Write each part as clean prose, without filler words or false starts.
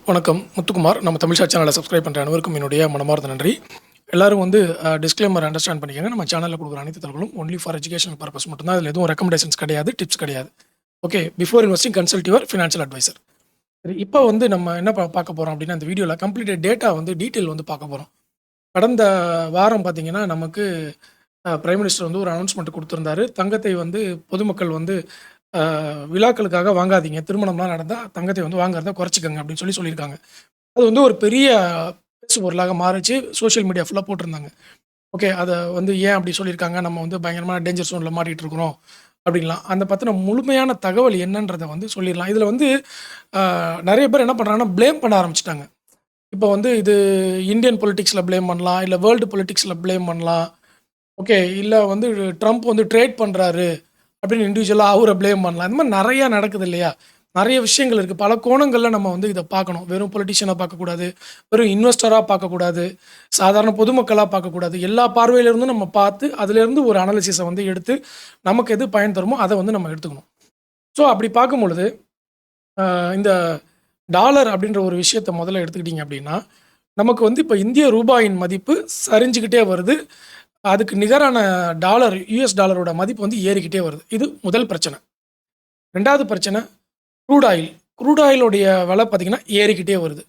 வணக்கம். முத்துக்குமார். நம்ம தமிழ் சேனலை சப்ஸ்கிரைப் பண்ணுற அனைவருக்கும் என்னுடைய மனமார்ந்த நன்றி. எல்லாரும் டிஸ்க்ளைமர் அண்டர்ஸ்டாண்ட் பண்ணிக்கங்க. நம்ம சேனலில் கொடுக்குற அனைத்து தகவலும் ஒன்லி ஃபார் எஜுகேஷனல் பர்பஸ் மட்டும் தான். இதில் எதுவும் ரெக்கமெண்டேஷன்ஸ் கிடையாது, டிப்ஸ் கிடையாது. Okay, before investing consult your financial advisor. சரி, இப்போ நம்ம என்ன பார்க்க போகிறோம் அப்படின்னா, இந்த வீடியோவில் கம்ப்ளீட் டேட்டா டீட்டெயில் பார்க்க போகிறோம். கடந்த வாரம் பார்த்தீங்கன்னா, நமக்கு பிரைம் மினிஸ்டர் ஒரு அனௌன்ஸ்மெண்ட் கொடுத்துருந்தாரு. தங்கத்தை பொதுமக்கள் விழாக்களுக்காக வாங்காதீங்க, திருமணம்லாம் நடந்தால் தங்கத்தை வாங்குறத குறைச்சிக்கங்க அப்படின்னு சொல்லியிருக்காங்க. அது ஒரு பெரிய பேசு பொருளாக மாறிச்சு. சோஷியல் மீடியா ஃபுல்லாக போட்டிருந்தாங்க. ஓகே, அதை ஏன் அப்படி சொல்லியிருக்காங்க, நம்ம பயங்கரமான டேஞ்சர் ஜோனில் மாட்டிகிட்டு இருக்கிறோம் அப்படின்லாம். அந்த பற்றின முழுமையான தகவல் என்னன்றதை சொல்லிடலாம். இதில் நிறைய பேர் என்ன பண்ணுறாங்கன்னா, ப்ளேம் பண்ண ஆரம்பிச்சிட்டாங்க. இப்போ இது இந்தியன் பொலிட்டிக்ஸில் ப்ளேம் பண்ணலாம், இல்லை வேர்ல்டு பொலிட்டிக்ஸில் ப்ளேம் பண்ணலாம். ஓகே, இல்லை ட்ரம்ப் ட்ரேட் பண்ணுறாரு அப்படின்னு இண்டிவிஜுவலாக அவரை ப்ளேம் பண்ணலாம். இந்த மாதிரி நிறையா நடக்குது இல்லையா? நிறைய விஷயங்கள் இருக்குது. பல கோணங்களில் நம்ம இதை பார்க்கணும். வெறும் பொலிட்டிஷியனாக பார்க்கக்கூடாது, வெறும் இன்வெஸ்டராக பார்க்கக்கூடாது, சாதாரண பொதுமக்களாக பார்க்கக்கூடாது. எல்லா பார்வையிலிருந்தும் நம்ம பார்த்து அதிலேருந்து ஒரு அனாலிசிஸை எடுத்து நமக்கு எது பயன் தருமோ அதை நம்ம எடுத்துக்கணும். ஸோ அப்படி பார்க்கும் பொழுது இந்த டாலர் அப்படின்ற ஒரு விஷயத்தை முதல்ல எடுத்துக்கிட்டிங்க அப்படின்னா, நமக்கு இப்போ இந்திய ரூபாயின் மதிப்பு சரிஞ்சுக்கிட்டே வருது. அதுக்கு நிகரான டாலர், யூஎஸ் டாலரோட மதிப்பு ஏறிக்கிட்டே வருது. இது முதல் பிரச்சனை. ரெண்டாவது பிரச்சனை க்ரூட் ஆயிலுடைய விலை பார்த்திங்கன்னா ஏறிக்கிட்டே வருது.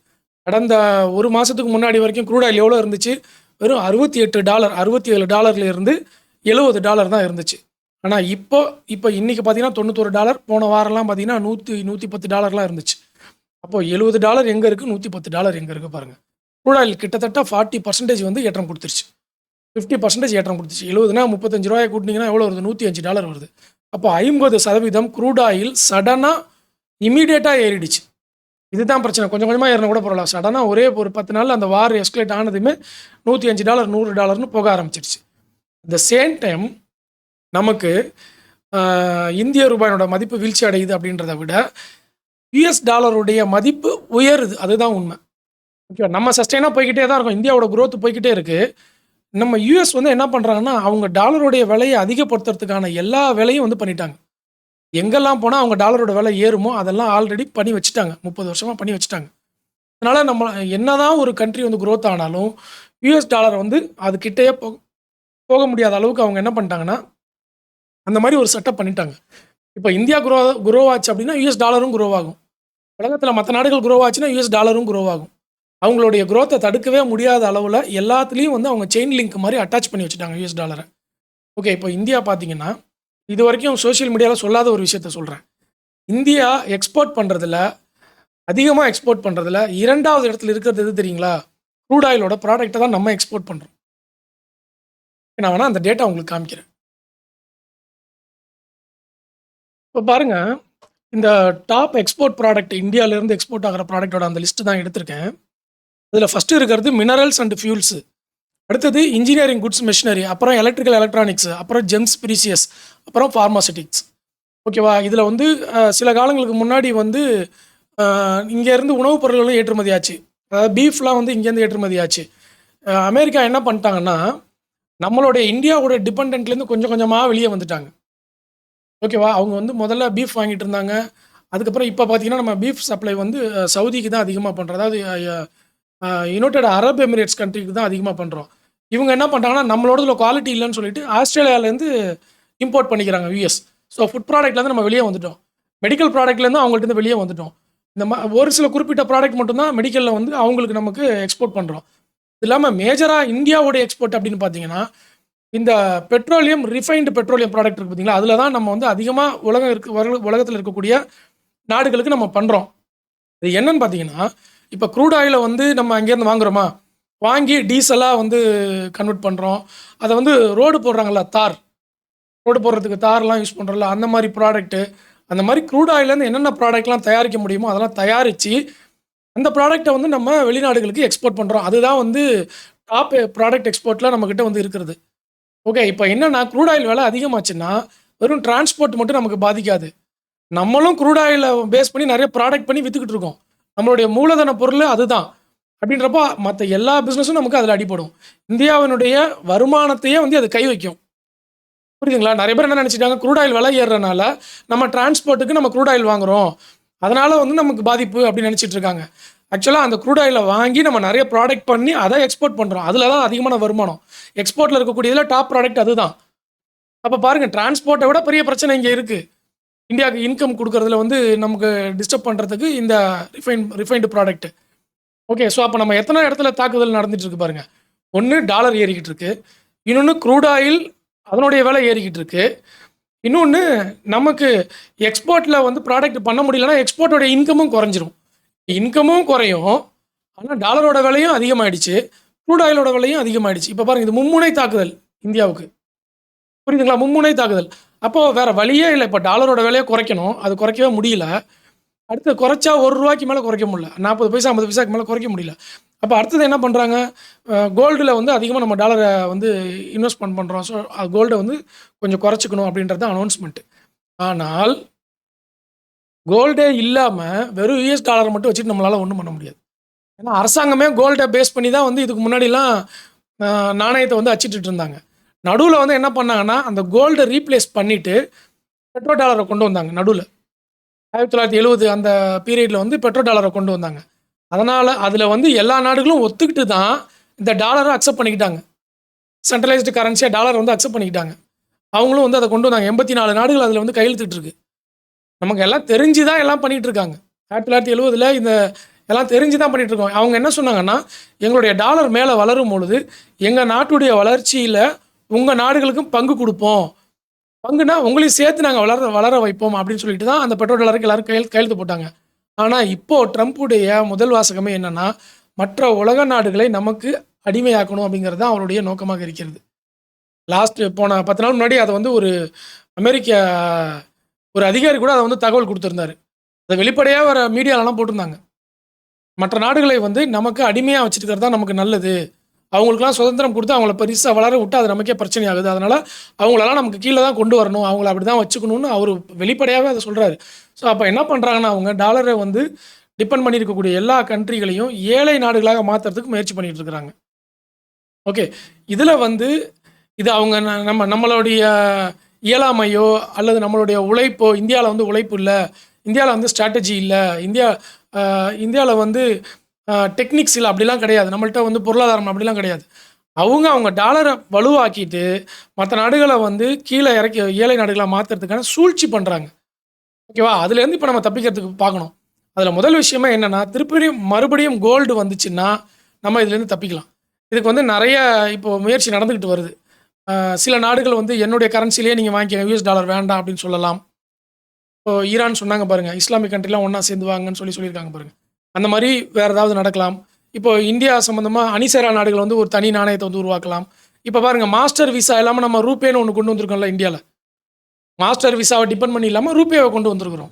கடந்த ஒரு மாதத்துக்கு முன்னாடி வரைக்கும் க்ரூட் ஆயில் எவ்வளோ இருந்துச்சு? வெறும் $68, $67 $70 தான் இருந்துச்சு. ஆனால் இப்போ இன்றைக்கி பார்த்திங்கன்னா $91. போன வாரம்லாம் பார்த்திங்கன்னா $110 இருந்துச்சு. அப்போது $70 எங்கே இருக்குது, $110 எங்கே இருக்குது பாருங்கள். க்ரூட் ஆயில் கிட்டத்தட்ட 40% ஏற்றம் கொடுத்துருச்சு. 50% ஏற்றம் கொடுத்துச்சு. 70னா $35 கூட்டினீங்கன்னா எவ்வளோ வருது? $105 வருது. அப்போ 50% க்ரூட் ஆயில் சடனாக இமீடியட்டாக ஏறிடுச்சு. இதுதான் பிரச்சனை. கொஞ்சம் கொஞ்சமாக ஏறினா கூட பரவாயில்ல. சடனாக ஒரே ஒரு 10 நாளில் அந்த வார் எஸ்கலேட் ஆனதுமே $105 $100ன்னு போக ஆரம்பிச்சிருச்சு. த சேம் டைம் நமக்கு இந்திய ரூபாயோட மதிப்பு வீழ்ச்சி அடையுது அப்படின்றத விட யூஎஸ் டாலருடைய மதிப்பு உயருது. அதுதான் உண்மை. ஓகே, நம்ம சஸ்டெயினாக போய்கிட்டே தான் இருக்கும். இந்தியாவோட குரோத் போய்கிட்டே இருக்குது. நம்ம யூஎஸ் என்ன பண்ணுறாங்கன்னா, அவங்க டாலருடைய விலையை அதிகப்படுத்துறதுக்கான எல்லா வேலையும் பண்ணிட்டாங்க. எங்கெல்லாம் போனால் அவங்க டாலரோட விலை ஏறுமோ அதெல்லாம் ஆல்ரெடி பண்ணி வச்சுட்டாங்க. 30 வருஷமாக பண்ணி வச்சுட்டாங்க. அதனால் நம்ம என்னதான் ஒரு கண்ட்ரி குரோத் ஆனாலும் யூஎஸ் டாலர் அதுக்கிட்டேயே போக முடியாத அளவுக்கு அவங்க என்ன பண்ணிட்டாங்கன்னா, அந்த மாதிரி ஒரு செட்டப் பண்ணிட்டாங்க. இப்போ இந்தியா குரோ ஆச்சு அப்படின்னா யூஎஸ் டாலரும் குரோ ஆகும். உலகத்தில் மற்ற நாடுகள் குரோ ஆச்சுன்னா யூஎஸ் டாலரும் குரோ ஆகும். அவங்களுடைய குரோத்தை தடுக்கவே முடியாத அளவில் எல்லாத்துலேயும் அவங்க செயின் லிங்க் மாதிரி அட்டாச் பண்ணி வச்சுட்டாங்க யூஎஸ் டாலரை. ஓகே, இப்போ இந்தியா பார்த்தீங்கன்னா, இது வரைக்கும் சோஷியல் மீடியாவில் சொல்லாத ஒரு விஷயத்த சொல்கிறேன். இந்தியா அதிகமாக எக்ஸ்போர்ட் பண்ணுறதுல 2வது இடத்துல இருக்கிறது எது தெரியுங்களா? க்ரூட் ஆயிலோட ப்ராடக்ட்டை தான் நம்ம எக்ஸ்போர்ட் பண்ணுறோம். நான் வேணால் அந்த டேட்டா உங்களுக்கு காமிக்கிறேன். இப்போ பாருங்கள், இந்த டாப் எக்ஸ்போர்ட் ப்ராடக்ட், இந்தியாவிலேருந்து எக்ஸ்போர்ட் ஆகிற ப்ராடக்ட்டோட அந்த லிஸ்ட்டு தான் எடுத்திருக்கேன். இதில் ஃபஸ்ட்டு இருக்கிறது மினரல்ஸ் அண்ட் ஃபியூல்ஸு, அடுத்தது இன்ஜினியரிங் குட்ஸ் மிஷினரி, அப்புறம் எலக்ட்ரிக்கல் எலக்ட்ரானிக்ஸ், அப்புறம் ஜெம்ஸ் ப்ரீசியஸ், அப்புறம் ஃபார்மாசிட்டிக்ஸ். ஓகேவா? இதில் சில காலங்களுக்கு முன்னாடி இங்கேருந்து உணவுப் பொருட்களும் ஏற்றுமதி ஆச்சு. அதாவது பீஃப்லாம் இங்கேருந்து ஏற்றுமதி ஆச்சு. அமெரிக்கா என்ன பண்ணிட்டாங்கன்னா, நம்மளுடைய இந்தியாவோட டிபெண்ட்லேருந்து கொஞ்சம் கொஞ்சமாக வெளியே வந்துட்டாங்க. ஓகேவா? அவங்க முதல்ல பீஃப் வாங்கிட்டு இருந்தாங்க. அதுக்கப்புறம் இப்போ பார்த்தீங்கன்னா, நம்ம பீஃப் சப்ளை சவுதிக்கு தான் அதிகமாக பண்ணுறோம். அதாவது யுனைடெட் அரப் எமிரேட்ஸ் கண்ட்ரிக்கு தான் அதிகமாக பண்ணுறோம். இவங்க என்ன பண்ணுறாங்கன்னா, நம்மளோடதுல குவாலிட்டி இல்லைன்னு சொல்லிட்டு ஆஸ்திரேலியாவிலேருந்து இம்போர்ட் பண்ணிக்கிறாங்க யூஎஸ். ஸோ ஃபுட் ப்ராடக்ட்லேருந்து நம்ம வெளியே வந்துட்டோம். மெடிக்கல் ப்ராடக்ட்லேருந்து அவங்கள்ட்ட வெளியே வந்துட்டோம். ஒரு சில குறிப்பிட்ட ப்ராடக்ட் மட்டும்தான் மெடிக்கலில் அவங்களுக்கு நமக்கு எக்ஸ்போர்ட் பண்ணுறோம். இது இல்லாமல் மேஜராக இந்தியாவோடைய எக்ஸ்போர்ட் அப்படின்னு பார்த்தீங்கன்னா, இந்த பெட்ரோலியம், ரிஃபைன்டு பெட்ரோலியம் ப்ராடக்ட் இருக்குது பார்த்தீங்களா, அதில் தான் நம்ம அதிகமாக உலகத்தில் இருக்கக்கூடிய நாடுகளுக்கு நம்ம பண்ணுறோம். இது என்னன்னு பார்த்தீங்கன்னா, இப்போ க்ரூட் ஆயிலை நம்ம அங்கேருந்து வாங்குகிறோமா, வாங்கி டீசலாக கன்வெர்ட் பண்ணுறோம். அதை ரோடு போடுறாங்கல்ல, ரோடு போடுறதுக்கு தார்லாம் யூஸ் பண்ணுறோம்ல, அந்த மாதிரி ப்ராடக்ட்டு, அந்த மாதிரி க்ரூட் ஆயிலேருந்து என்னென்ன ப்ராடக்ட்லாம் தயாரிக்க முடியுமோ அதெல்லாம் தயாரித்து அந்த ப்ராடக்டை நம்ம வெளிநாடுகளுக்கு எக்ஸ்போர்ட் பண்ணுறோம். அதுதான் டாப் ப்ராடக்ட் எக்ஸ்போர்ட்டில் நம்மக்கிட்ட இருக்கிறது. ஓகே, இப்போ என்னென்னா, க்ரூட் ஆயில் விலை அதிகமாச்சுன்னா வெறும் டிரான்ஸ்போர்ட் மட்டும் நமக்கு பாதிக்காது. நம்மளும் க்ரூட் ஆயிலை பேஸ் பண்ணி நிறைய ப்ராடக்ட் பண்ணி விற்றுக்கிட்டு இருக்கோம். நம்மளுடைய மூலதன பொருள் அதுதான். அப்படின்றப்போ மற்ற எல்லா பிஸ்னஸும் நமக்கு அதில் அடிபடும். இந்தியாவினுடைய வருமானத்தையே அது கை வைக்கும். புரியுதுங்களா? நிறைய பேர் என்ன நினச்சிட்டாங்க, க்ரூட் ஆயில் விலை ஏறுறதுனால நம்ம டிரான்ஸ்போர்ட்டுக்கு நம்ம க்ரூட் ஆயில் வாங்குகிறோம், அதனால் நமக்கு பாதிப்பு அப்படின்னு நினச்சிட்டு இருக்காங்க. ஆக்சுவலாக அந்த க்ரூட் ஆயிலை வாங்கி நம்ம நிறைய ப்ராடக்ட் பண்ணி அதை எக்ஸ்போர்ட் பண்ணுறோம். அதில் தான் அதிகமான வருமானம். எக்ஸ்போர்ட்டில் இருக்கக்கூடியதில் டாப் ப்ராடக்ட் அதுதான். அப்போ பாருங்கள், டிரான்ஸ்போர்ட்டை விட பெரிய பிரச்சனை இங்கே இருக்குது. இந்தியாவுக்கு இன்கம் கொடுக்கறதுல வந்து நமக்கு டிஸ்டர்ப் பண்ணுறதுக்கு இந்த ரிஃபைன்டு ப்ராடக்ட். ஓகே, ஸோ அப்போ நம்ம எத்தனை இடத்துல தாக்குதல் நடந்துட்டு இருக்கு பாருங்கள். ஒன்று டாலர் ஏறிக்கிட்டு இருக்கு, இன்னொன்று க்ரூட் ஆயில் அதனுடைய விலை ஏறிக்கிட்டு இருக்கு, இன்னொன்று நமக்கு எக்ஸ்போர்ட்டில் வந்து ப்ராடக்ட் பண்ண முடியலன்னா எக்ஸ்போர்ட்டோட இன்கமும் குறைஞ்சிரும். இன்கமும் குறையும், ஆனால் டாலரோட விலையும் அதிகமாகிடுச்சு, க்ரூட் ஆயிலோட விலையும் அதிகமாகிடுச்சு. இப்போ பாருங்கள், இது மும்முனை தாக்குதல் இந்தியாவுக்கு. புரியுதுங்களா? மும்முனை தாக்குதல். அப்போது வேறு வழியே இல்லை. இப்போ டாலரோட விலையை குறைக்கணும், அது குறைக்கவே முடியல. அடுத்து குறைச்சா ₹1 மேலே குறைக்க முடியல, 40 பைசா 50 பைசாக்கு மேலே குறைக்க முடியல. அப்போ அடுத்தது என்ன பண்ணுறாங்க, கோல்டில் வந்து அதிகமாக நம்ம டாலரை வந்து இன்வெஸ்ட்மெண்ட் பண்ணுறோம். ஸோ கோல்டை வந்து கொஞ்சம் குறைச்சிக்கணும் அப்படின்றது அனௌன்ஸ்மெண்ட்டு. ஆனால் கோல்டே இல்லாமல் வெறும் US டாலரை மட்டும் வச்சுட்டு நம்மளால் ஒன்றும் பண்ண முடியாது. ஏன்னா அரசாங்கமே கோல்டை பேஸ் பண்ணி தான் வந்து இதுக்கு முன்னாடிலாம் நாணயத்தை வந்து அச்சிட்டு இருந்தாங்க. நடுவில் வந்து என்ன பண்ணாங்கன்னா, அந்த கோல்டை ரீப்ளேஸ் பண்ணிவிட்டு பெட்ரோ டாலரை கொண்டு வந்தாங்க. நடுவில் 1970 அந்த பீரியடில் வந்து பெட்ரோ டாலரை கொண்டு வந்தாங்க. அதனால் அதில் வந்து எல்லா நாடுகளும் ஒத்துக்கிட்டு தான் இந்த டாலரை அக்செப்ட் பண்ணிக்கிட்டாங்க. சென்ட்ரலைஸ்டு கரன்சியாக டாலர் வந்து அக்செப்ட் பண்ணிக்கிட்டாங்க. அவங்களும் வந்து அதை கொண்டு வந்தாங்க. 84 நாடுகள் அதில் வந்து கையெழுத்திட்டுருக்கு. நமக்கு எல்லாம் தெரிஞ்சு தான் எல்லாம் பண்ணிகிட்டு இருக்காங்க. 1970 இந்த எல்லாம் தெரிஞ்சு தான் பண்ணிகிட்டு இருக்கோம். அவங்க என்ன சொன்னாங்கன்னா, எங்களுடைய டாலர் மேலே வளரும் பொழுது எங்கள் நாட்டுடைய வளர்ச்சியில் உங்கள் நாடுகளுக்கும் பங்கு கொடுப்போம், பங்குனா உங்களையும் சேர்த்து நாங்கள் வளர வைப்போம் அப்படின்னு சொல்லிட்டு தான் அந்த பெட்ரோ டாலருக்கு எல்லாரும் கையெழுத்து போட்டாங்க. ஆனால் இப்போது ட்ரம்ப்புடைய முதல் வாசகமே என்னென்னா, மற்ற உலக நாடுகளை நமக்கு அடிமையாக்கணும் அப்படிங்கிறது தான் அவருடைய நோக்கமாக இருக்கிறது. போன 10 நாள் முன்னாடி அதை வந்து ஒரு அமெரிக்க ஒரு அதிகாரி கூட அதை வந்து தகவல் கொடுத்துருந்தாரு. அதை வெளிப்படையாக வர மீடியாலலாம் போட்டிருந்தாங்க. மற்ற நாடுகளை வந்து நமக்கு அடிமையாக வச்சுருக்கிறது தான் நமக்கு நல்லது, அவங்களுக்குலாம் சுதந்திரம் கொடுத்து அவங்கள பெருசாக வளர விட்டு அது நமக்கே பிரச்சனை ஆகுது, அதனால் அவங்களெல்லாம் நமக்கு கீழே தான் கொண்டு வரணும், அவங்கள அப்படி தான் வச்சுக்கணும்னு அவர் வெளிப்படையாகவே அதை சொல்கிறாரு. ஸோ அப்போ என்ன பண்ணுறாங்கன்னா, அவங்க டாலரை வந்து டிபெண்ட் பண்ணியிருக்கக்கூடிய எல்லா கண்ட்ரிகளையும் ஏழை நாடுகளாக மாற்றுறதுக்கு முயற்சி பண்ணிகிட்டு இருக்கிறாங்க. ஓகே, இதில் வந்து இது அவங்க நம்மளுடைய இயலாமையோ அல்லது நம்மளுடைய உழைப்போ, இந்தியாவில் வந்து உழைப்பு இல்லை, இந்தியாவில் வந்து ஸ்ட்ராட்டஜி இல்லை, இந்தியாவில் வந்து டெக்னிக்ஸ் இல்லை, அப்படிலாம் கிடையாது. நம்மள்ட்ட வந்து பொருளாதாரம் அப்படிலாம் கிடையாது. அவங்க டாலரை வலுவாக்கிட்டு மற்ற நாடுகளை வந்து கீழே இறக்கி ஏழை நாடுகளாக மாற்றுறதுக்கான சூழ்ச்சி பண்ணுறாங்க. ஓகேவா? அதுலேருந்து இப்போ நம்ம தப்பிக்கிறதுக்கு பார்க்கணும். அதில் முதல் விஷயமா என்னென்னா, மறுபடியும் கோல்டு வந்துச்சுன்னா நம்ம இதுலேருந்து தப்பிக்கலாம். இதுக்கு வந்து நிறைய இப்போது முயற்சி நடந்துக்கிட்டு வருது. சில நாடுகள் வந்து என்னுடைய கரன்சிலேயே நீங்கள் வாங்கிக்கங்க, US டாலர் வேண்டாம் அப்படின்னு சொல்லலாம். இப்போ ஈரான் சொன்னாங்க பாருங்கள், இஸ்லாமிக் கண்ட்ரிலாம் ஒன்றா சேர்ந்து வாங்கன்னு சொல்லியிருக்காங்க பாருங்கள். அந்த மாதிரி வேறு ஏதாவது நடக்கலாம். இப்போ இந்தியா சம்மந்தமாக அணிசேரா நாடுகள் வந்து ஒரு தனி நாணயத்தை வந்து உருவாக்கலாம். இப்போ பாருங்கள், மாஸ்டர் விசா இல்லாமல் நம்ம ரூபேன்னு ஒன்று கொண்டு வந்திருக்கோம்ல இந்தியாவில். மாஸ்டர் விசாவை டிபெண்ட் பண்ணி இல்லாமல் ரூபேவை கொண்டு வந்திருக்கிறோம்.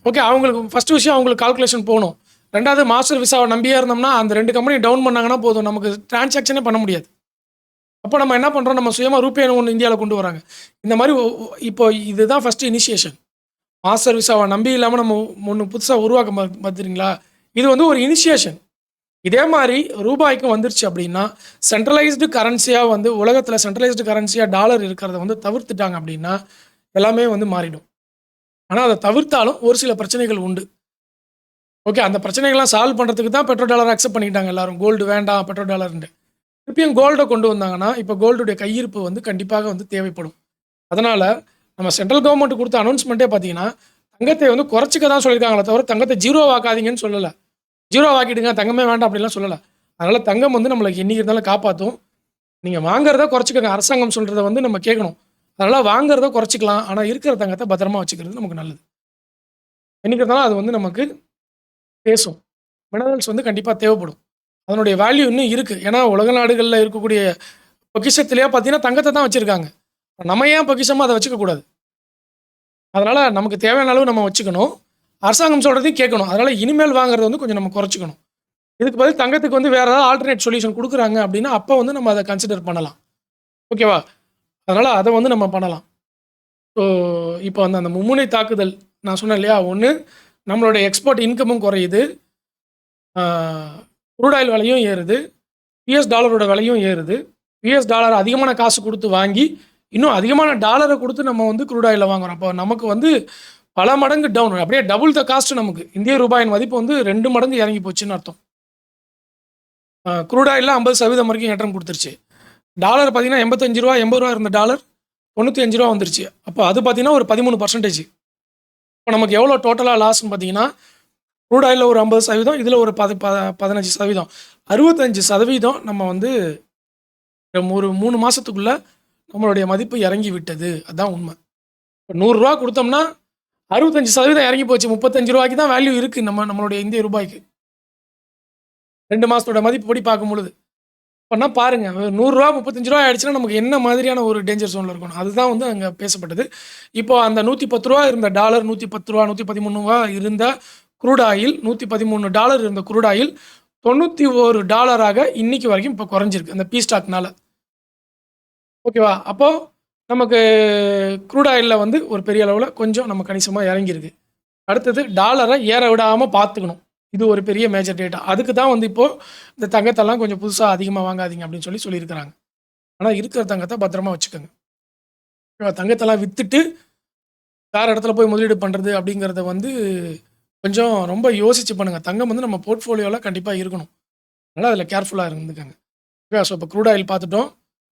ஓகே, அவங்களுக்கு ஃபஸ்ட்டு விஷயம் அவங்களுக்கு கால்குலேஷன் போகணும். ரெண்டாவது, மாஸ்டர் விசாவை நம்பியே இருந்தோம்னா அந்த 2 கம்பெனி டவுன் பண்ணாங்கன்னா போதும், நமக்கு டிரான்சாக்ஷனே பண்ண முடியாது. அப்போ நம்ம என்ன பண்ணுறோம், நம்ம சுயமாக ரூபேன்னு ஒன்று இந்தியாவில் கொண்டு வராங்க. இந்த மாதிரி இப்போ இதுதான் ஃபஸ்ட்டு இனிஷியேஷன். மாஸ்டர் விசாவை நம்பி இல்லாமல் நம்ம ஒன்று புதுசாக உருவாக்க பார்த்துறீங்களா, இது வந்து ஒரு இனிஷியேஷன். இதே மாதிரி ரூபாய்க்கும் வந்துருச்சு அப்படின்னா, சென்ட்ரலைஸ்டு கரன்சியாக வந்து உலகத்தில் சென்ட்ரலைஸ்டு கரன்சியாக டாலர் இருக்கிறத வந்து தவிர்த்துட்டாங்க அப்படின்னா எல்லாமே வந்து மாறிடும். ஆனால் அதை தவிர்த்தாலும் ஒரு சில பிரச்சனைகள் உண்டு. ஓகே, அந்த பிரச்சனைகள்லாம் சால்வ் பண்ணுறதுக்கு தான் பெட்ரோ டாலர் அக்செப்ட் பண்ணிக்கிட்டாங்க எல்லாரும். கோல்டு வேண்டாம் பெட்ரோ டாலர்ன்ட்டு. திருப்பியும் கோல்டை கொண்டு வந்தாங்கன்னா இப்போ கோல்டுடைய கையிருப்பு வந்து கண்டிப்பாக வந்து தேவைப்படும். அதனால் நம்ம சென்ட்ரல் கவர்மெண்ட் கொடுத்த அனௌன்ஸ்மெண்ட்டே பார்த்தீங்கன்னா, தங்கத்தை வந்து குறைச்சிக்க தான் சொல்லியிருக்காங்களே தவிர தங்கத்தை ஜீரோ ஆக்காதீங்கன்னு சொல்லலை. ஜீரோ ஆக்கிடுங்க, தங்கமே வேண்டாம் அப்படிலாம் சொல்லலை. அதனால் தங்கம் வந்து நம்மளுக்கு என்றைக்கு இருந்தாலும் காப்பாற்றும். நீங்கள் வாங்குறத குறைச்சிக்கோங்க, அரசாங்கம் சொல்கிறத வந்து நம்ம கேட்கணும். அதனால் வாங்குறத குறைச்சிக்கலாம், ஆனால் இருக்கிற தங்கத்தை பத்திரமா வச்சுக்கிறது நமக்கு நல்லது. என்றைக்கு இருந்தாலும் அது வந்து நமக்கு பேசும். மினரல்ஸ் வந்து கண்டிப்பாக தேவைப்படும். அதனுடைய வேல்யூ இன்னும் இருக்குது. ஏன்னா உலக நாடுகளில் இருக்கக்கூடிய பொக்கிஷத்திலேயே பார்த்தீங்கன்னா தங்கத்தை தான் வச்சுருக்காங்க. நம்ம ஏன் பொக்கிஷமாக அதை வச்சுக்கக்கூடாது? அதனால் நமக்கு தேவையான அளவு நம்ம வச்சுக்கணும், அரசாங்கம் சொல்கிறதையும் கேட்கணும். அதனால் இனிமேல் வாங்குறது வந்து கொஞ்சம் நம்ம குறைச்சிக்கணும். இதுக்கு பதில் தங்கத்துக்கு வந்து வேறு ஏதாவது ஆல்டர்னேட் சொல்யூஷன் கொடுக்குறாங்க அப்படின்னா அப்போ வந்து நம்ம அதை கன்சிடர் பண்ணலாம். ஓகேவா? அதனால் அதை வந்து நம்ம பண்ணலாம். ஸோ இப்போ வந்து அந்த மும்முனை தாக்குதல் நான் சொன்னேன் இல்லையா, ஒன்று நம்மளுடைய எக்ஸ்போர்ட் இன்கமும் குறையுது, க்ரூட் ஆயில் விலையும் ஏறுது, US டாலரோட விலையும் ஏறுது. US டாலர் அதிகமான காசு கொடுத்து வாங்கி இன்னும் அதிகமான டாலரை கொடுத்து நம்ம வந்து க்ரூட் ஆயிலில் வாங்குகிறோம். அப்போ நமக்கு வந்து பல மடங்கு டவுன். அப்படியே டபுள் த காஸ்ட் நமக்கு. இந்திய ரூபாயின் மதிப்பு வந்து 2 மடங்கு இறங்கி போச்சுன்னு அர்த்தம். க்ரூட் ஆயில்ல 50% வரைக்கும் ஏற்றம் குடுத்துருச்சு. டாலர் பார்த்தீங்கன்னா ரூ. 85 ரூ. 80 இருந்த டாலர் ரூ. 95 வந்துருச்சு. அப்போ அது பார்த்தீங்கன்னா ஒரு 13%. இப்போ நமக்கு எவ்வளோ டோட்டலா லாஸ்ன்னு பார்த்தீங்கன்னா, க்ரூட் ஆயில்ல ஒரு 50%, இதில ஒரு 15%. 65% நம்ம வந்து ஒரு 3 மாசத்துக்குள்ள நம்மளுடைய மதிப்பு இறங்கி விட்டது. அதான் உண்மை. இப்ப ரூ. 100 குடுத்தோம்னா 65% இறங்கி போச்சு. ரூ. 35 தான் வேல்யூ இருக்கு நம்மளுடைய இந்திய ரூபாய்க்கு. 2 மாசத்தோட மதிப்புப்படி பார்க்கும்பொழுது. அப்பன்னா பாருங்க, ரூ. 100 ரூ. 35 ஆயிடுச்சுன்னா நமக்கு என்ன மாதிரியான ஒரு டேஞ்சர் ஜோன்ல இருக்கணும். அதுதான் வந்து அங்க பேசப்பட்டது. இப்போ அந்த ரூ. 110 இருந்த டாலர் ரூ. 110 ரூ. 113 இருந்த க்ரூட் ஆயில் $113 இருந்த க்ரூட் ஆயில் $91 இன்னைக்கு வரைக்கும் இப்போ குறைஞ்சிருக்கு. அந்த பி ஸ்டாக்னால. ஓகேவா? அப்போ நமக்கு க்ரூட் ஆயில்ல வந்து ஒரு பெரிய அளவுல கொஞ்சம் நம்ம கணிசமா இறங்கியிருக்கு. அடுத்தது டாலர ஏற விடாம பார்த்துக்கணும். இது ஒரு பெரிய மேஜர் டேட்டா. அதுக்கு தான் வந்து இப்போ இந்த தங்கத்தெல்லாம் கொஞ்சம் புதுசா அதிகமா வாங்காதீங்க அப்படின்னு சொல்லியிருக்கிறாங்க. ஆனா இருக்கிற தங்கத்த பத்திரமா வச்சுக்கங்க. ஓகேவா? தங்கத்தெல்லாம் வித்துட்டு வேற இடத்துல போய் முதலீடு பண்றது அப்படிங்கிறத வந்து கொஞ்சம் ரொம்ப யோசிச்சு பண்ணுங்க. தங்கம் வந்து நம்ம போர்ட்ஃபோலியோல கண்டிப்பா இருக்கணும். அதனால அதில கேர்ஃபுல்லா இருந்துக்கங்க. ஓகேவா? ஸோ இப்போ க்ரூட் ஆயில் பார்த்துட்டோம்.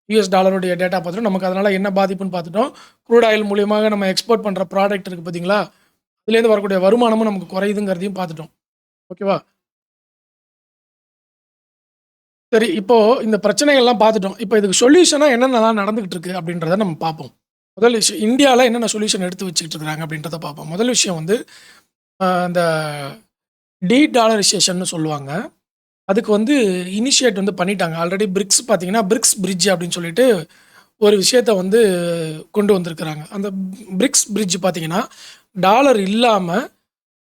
யுஎஸ் டாலருடைய டேட்டா பார்த்துட்டோம். நமக்கு அதனால என்ன பாதிப்புன்னு பார்த்துட்டோம். க்ரூட் ஆயில் மூலியமாக நம்ம எக்ஸ்போர்ட் பண்ற ப்ராடக்ட் இருக்கு பார்த்தீங்களா? அதுலேருந்து வரக்கூடிய வருமானமும் நமக்கு குறையுதுங்கிறதையும் பார்த்துட்டோம். ஓகேவா? சரி, இப்போ இந்த பிரச்சனைகள்லாம் பார்த்துட்டோம். இப்போ இதுக்கு சொல்யூஷனா என்னென்னலாம் நடந்துகிட்டு இருக்கு அப்படின்றத நம்ம பார்ப்போம். முதல் விஷயம் இந்தியால என்னென்ன சொல்யூஷன் எடுத்து வச்சுக்கிட்டு இருக்காங்க அப்படின்றத பார்ப்போம். முதல் விஷயம் வந்து அந்த டாலரைசேஷன்னு சொல்லுவாங்க. அதுக்கு வந்து இனிஷியேட் வந்து பண்ணிட்டாங்க. ஆல்ரெடி பிரிக்ஸ் பார்த்தீங்கன்னா, பிரிக்ஸ் பிரிட்ஜ் அப்படின்னு சொல்லிட்டு ஒரு விஷயத்த வந்து கொண்டு வந்திருக்கிறாங்க. அந்த பிரிக்ஸ் பிரிட்ஜ் பார்த்தீங்கன்னா, டாலர் இல்லாம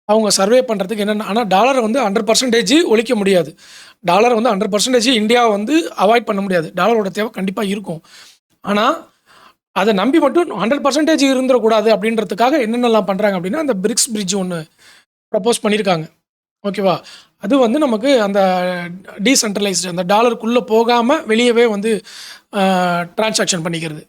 அவங்க சர்வே பண்றதுக்கு என்னென்ன ஆனா டாலர வந்து 100% ஒழிக்க முடியாது. டாலர வந்து 100% இந்தியா வந்து அவாய்ட் பண்ண முடியாது. டாலரோட தேவை கண்டிப்பா இருக்கும். ஆனா, அத நம்பி மட்டும் 100% இருந்துறக்கூடாது அப்படின்றதுக்காக என்னென்னலாம் பண்றாங்க அப்படின்னா, அந்த பிரிக்ஸ் பிரிட்ஜ் ஒண்ணு ப்ரப்போஸ் பண்ணியிருக்காங்க. ஓகேவா? அது வந்து நமக்கு அந்த டீசென்ட்ரலைஸ்டு அந்த டாலருக்குள்ள போகாம வெளியவே வந்து டிரான்சாக்ஷன் பண்ணிக்கிறது.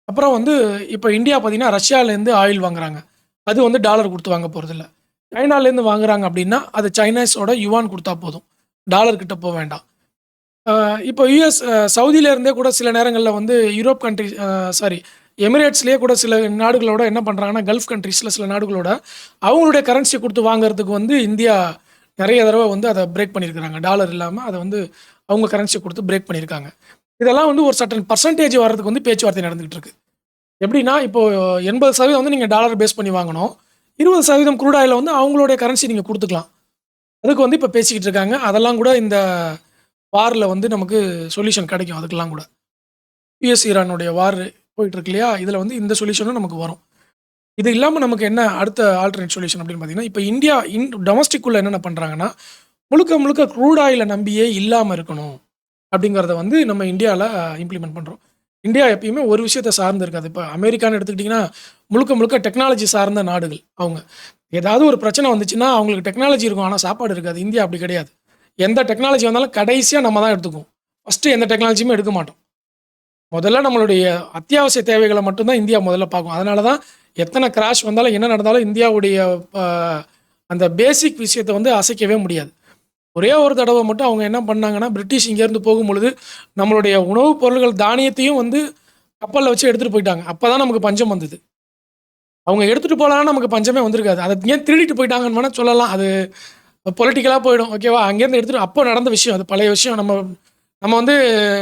அப்புறம் வந்து இப்ப இந்தியா பார்த்தீங்கன்னா, ரஷ்யாலேருந்து ஆயில் வாங்குறாங்க. அது வந்து டாலர் குடுத்து வாங்க போறதில்ல. சைனாலேருந்து வாங்குறாங்க அப்படின்னா, அது சைனீஸோட யுவான் குடுத்தா போதும். டாலர் கிட்ட போ வேண்டாம். அ இப்போ யுஎஸ் சவுதியில இருந்தே கூட சில நேரங்கள்ல வந்து யூரோப் கண்ட்ரி சாரி எமிரேட்ஸ்லயே கூட சில நாடுகளோட என்ன பண்றாங்கன்னா, கல்ஃப் கண்ட்ரீஸ்ல சில நாடுகளோட அவங்களுடைய கரன்சிய குடுத்து வாங்குறதுக்கு வந்து இந்தியா நெறைய தடவ வந்து அத பிரேக் பண்ணியிருக்கிறாங்க. டாலர் இல்லாம அத வந்து அவங்க கரன்சிய குடுத்து பிரேக் பண்ணியிருக்காங்க. இதெல்லாம் வந்து ஒரு சர்டன் பெர்சன்டேஜ் வர்றதுக்கு வந்து பேச்சுவார்த்தை நடந்துகிட்டு இருக்கு. எப்படின்னா, இப்போ 80% வந்து நீங்க டாலர் பேஸ் பண்ணி வாங்கணும். 20% க்ரூட் ஆயில வந்து அவங்களுடைய கரன்சி நீங்க குடுத்துக்கலாம். அதுக்கு வந்து இப்ப பேசிக்கிட்டு இருக்காங்க. அதெல்லாம் கூட இந்த வார்ல வந்து நமக்கு சொல்யூஷன் கிடைக்கும் அதுக்கெல்லாம் கூட. யுஎஸ் ஈரானுடைய வார் போயிட்டு இருக்கு இல்லையா? இதுல வந்து இந்த சொல்யூஷனும் நமக்கு வரும். இது இல்லாம நமக்கு என்ன அடுத்த ஆல்டர்னேட் சொல்யூஷன் அப்படின்னு பார்த்தீங்கன்னா, இப்ப இந்தியா டொமஸ்டிக்குள்ள என்னென்ன பண்றாங்கன்னா, முழுக்க முழுக்க க்ரூட் ஆயில நம்பியே இல்லாம இருக்கணும். அப்படிங்கிறத வந்து நம்ம இந்தியால இம்ப்ளிமெண்ட் பண்றோம். இந்தியா எப்பயுமே ஒரு விஷயத்த சார்ந்து இருக்காது. இப்ப அமெரிக்கான்னு எடுத்துக்கிட்டீங்கன்னா, முழுக்க முழுக்க டெக்னாலஜி சார்ந்த நாடுகள் அவங்க. ஏதாவது ஒரு பிரச்சனை வந்துச்சுன்னா, அவங்களுக்கு டெக்னாலஜி இருக்கும். ஆனா சாப்பாடு இருக்காது. இந்தியா அப்படி கிடையாது. எந்த டெக்னாலஜி வந்தாலும் கடைசியா நம்ம தான் எடுத்துக்குவோம். ஃபர்ஸ்ட்டு எந்த டெக்னாலஜியுமே எடுக்க மாட்டோம். முதல்ல நம்மளுடைய அத்தியாவசிய தேவைகள மட்டும் தான் இந்தியா முதல்ல பார்க்கும். அதனால தான் எத்தன கிராஷ் வந்தாலும், என்ன நடந்தாலும் இந்தியாவுடைய அ அந்த பேசிக் விஷயத்த வந்து அசைக்கவே முடியாது. ஒரே ஒரு தடவ மட்டும் அவங்க என்ன பண்ணாங்கன்னா, பிரிட்டிஷ் இங்கேருந்து போகும்பொழுது, நம்மளுடைய உணவுப் பொருள்கள் தானியத்தையும் வந்து கப்பல்ல வச்சு எடுத்துட்டு போயிட்டாங்க. அப்பதான் நமக்கு பஞ்சம் வந்தது. அவங்க எடுத்துட்டு போலனா நமக்கு பஞ்சமே வந்திருக்காது. அத ஏன் திருடிட்டு போயிட்டாங்கன்னு வேணா சொல்லலாம். அது பொலிட்டிக்கலா போயிடும். ஓகேவா? அங்கேருந்து எடுத்துட்டு அப்போ நடந்த விஷயம். அது பழைய விஷயம். நம்ம நம்ம வந்து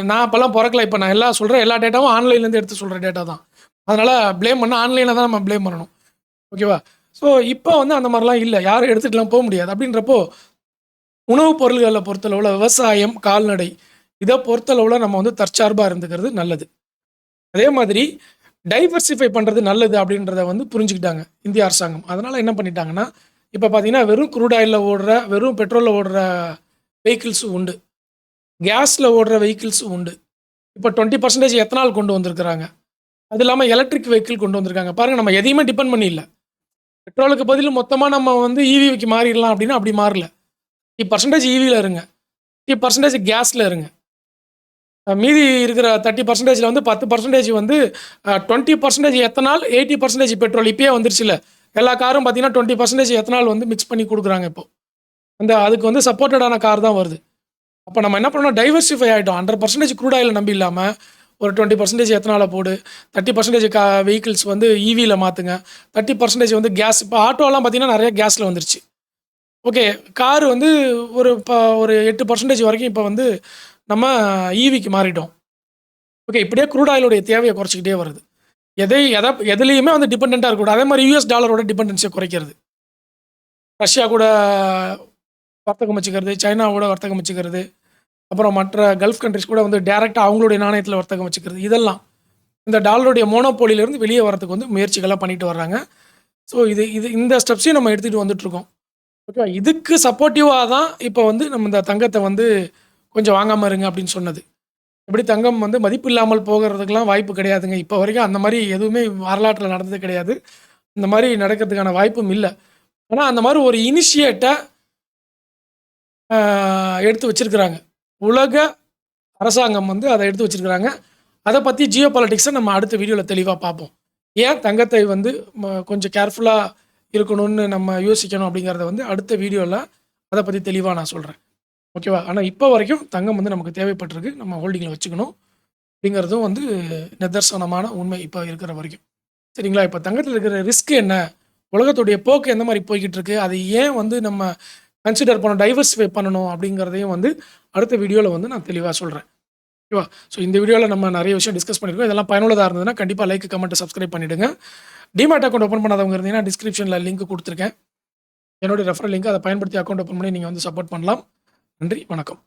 நான் அப்பலாம் பொறக்கல. இப்ப நான் எல்லாம் சொல்றேன். எல்லா டேட்டாவும் ஆன்லைன்லேருந்து எடுத்து சொல்ற டேட்டா தான். அதனால ப்ளேம் பண்ணா ஆன்லைன்ல தான் நம்ம ப்ளேம் பண்ணணும். ஓகேவா? ஸோ, இப்போ வந்து அந்த மாரிலாம் இல்ல. யாரும் எடுத்துட்டுலாம் முடியாது. அப்படின்றப்போ உணவுப் பொருள்கள பொறுத்தளவுல விவசாயம், கால்நடை இத பொறுத்தளவுல நம்ம வந்து தற்சார்பா இருந்துக்கிறது நல்லது. அதே மாதிரி டைவர்சிஃபை பண்றது நல்லது அப்படின்றத வந்து புரிஞ்சுக்கிட்டாங்க இந்திய அரசாங்கம். அதனால என்ன பண்ணிட்டாங்கன்னா, இப்ப பார்த்தீங்கன்னா, வெறும் க்ரூட் ஆயில்ல ஓடுற, வெறும் பெட்ரோல்ல ஓடுற வெஹிக்கிள்ஸும் உண்டு. கேஸ்ல ஓடுற வெஹிக்கிள்ஸும் உண்டு. இப்ப 20% எத்தனால் கொண்டு வந்திருக்கிறாங்க. அது இல்லாம எலக்ட்ரிக் வெஹிக்கிள் கொண்டு வந்திருக்காங்க. பாருங்க நம்ம எதையுமே டிபெண்ட் பண்ணி இல்ல. பெட்ரோலுக்கு பதில் மொத்தமா நம்ம வந்து ஈவிக்கு மாறிடலாம் அப்படின்னா அப்படி மாறல. 30% ஈவில இருங்க. 30% கேஸ்ல இருங்க. மீதி இருக்கிற 30%ல வந்து 10% வந்து 20% எத்தனால், 80% பெட்ரோல் இப்பயே வந்துருச்சுல்ல. எல்லா காரும் பார்த்தீங்கன்னா 20% எத்தனால் வந்து மிக்ஸ் பண்ணி குடுக்குறாங்க இப்போ. அதுக்கு வந்து சப்போர்ட்டடான கார் தான் வருது. அப்போ நம்ம என்ன பண்ணணும், டைவர்சிஃபை ஆயிட்டோம். 100% க்ரூட் ஆயில நம்பி இல்லாம, ஒரு 20% எத்தனால போடு, 30% வெஹிக்கிள்ஸ் வந்து ஈவில மாத்துங்க. 30% வந்து கேஸ். இப்போ ஆட்டோலாம் பார்த்தீங்கன்னா நெறைய கேஸ்ல வந்துருச்சு. ஓகே. கார் வந்து ஒரு 8% வரைக்கும் இப்போ வந்து நம்ம ஈவிக்கு மாறிட்டோம். ஓகே. இப்படியே க்ரூட் ஆயிலுடைய தேவைய குறைச்சுக்கிட்டே வருது. எதுலயுமே வந்து டிபெண்டன்ட்டா இருக்கக்கூடாது. அதே மாரி யுஎஸ் டாலரோட டிபெண்டன்ஸிய குறைக்கிறது. ரஷ்யா கூட வர்த்தகம் வச்சுக்கிறது, சைனாவோட வர்த்தகம் வச்சுக்கிறது, அப்புறம் மற்ற கல்ஃப் கண்ட்ரீஸ் கூட வந்து டைரக்ட்டா அவங்களுடைய நாணயத்தில வர்த்தகம் வச்சுக்கிறது. இதெல்லாம் இந்த டாலருடைய மோனோபோலியிலிருந்து வெளியே வரதுக்கு வந்து முயற்சிகள்லாம் பண்ணிட்டு வர்றாங்க. ஸோ இது இது இந்த ஸ்டெப்ஸையும் நம்ம எடுத்துட்டு வந்துட்டுருக்கோம். ஓகேவா? இதுக்கு சப்போர்ட்டிவா தான் இப்போ வந்து நம்ம இந்த தங்கத்த வந்து கொஞ்சம் வாங்காம இருங்க அப்படின்னு சொன்னது. எப்படி தங்கம் வந்து மதிப்பு இல்லாமல் போகறதுக்கெல்லாம் வாய்ப்பு கிடையாதுங்க. இப்போ வரைக்கும் அந்த மாரி எதுவுமே வரலாற்றில நடந்தது கிடையாது. இந்த மாரி நடக்கிறதுக்கான வாய்ப்பும் இல்ல. ஆனா அந்த மாரி ஒரு இனிஷியேட்ட அ எடுத்து வச்சிருக்கிறாங்க. உலக அரசாங்கம் வந்து அத எடுத்து வச்சிருக்கிறாங்க. அத பத்தி ஜியோ பாலிடிக்ஸ நம்ம அடுத்த வீடியோல தெளிவா பார்ப்போம். ஏன் தங்கத்தை வந்து கொஞ்சம் கேர்ஃபுல்லா இருக்கணும்னு நம்ம யோசிக்கணும் அப்படிங்கிறத வந்து அடுத்த வீடியோல அத பத்தி தெளிவா நான் சொல்றேன். ஓகேவா? ஆனா இப்போ வரைக்கும் தங்கம் வந்து நமக்கு தேவைப்பட்டிருக்கு. நம்ம ஹோல்டிங்ல வச்சுக்கணும். அப்படிங்கிறதும் வந்து நிதர்சனமான உண்மை இப்ப இருக்கிற வரைக்கும். சரிங்களா? இப்ப தங்கத்தில இருக்கிற ரிஸ்க் என்ன? உலகத்துடைய போக்கு எந்த மாரி போய்க்கிட்டு இருக்கு? அதை ஏன் வந்து நம்ம கன்சிடர் பண்ணணும், டைவர்சிஃபை பண்ணணும் அப்படிங்கிறதையும் வந்து அடுத்த வீடியோல வந்து நான் தெளிவா சொல்றேன். ஓகேவா? ஸோ இந்த வீடியோல நம்ம நெறைய விஷயம் டிஸ்கஸ் பண்ணியிருக்கோம். இதெல்லாம் பயனுள்ளதா இருந்ததுன்னா கண்டிப்பா லைக், கமெண்ட், சப்ஸ்கிரைப் பண்ணிடுங்க. டிமேட் அக்கவுண்ட் ஓப்பன் பண்ணாதவங்க இருந்தீங்கன்னா டிஸ்கிரிப்ஷன்ல லிங்க் குடுத்துருக்கேன். என்னோட ரெஃபரல் லிங்க் அத பயன்படுத்தி அக்கவுண்ட் ஓப்பன் பண்ணி நீங்க வந்து சப்போர்ட் பண்ணலாம். நன்றி, வணக்கம்.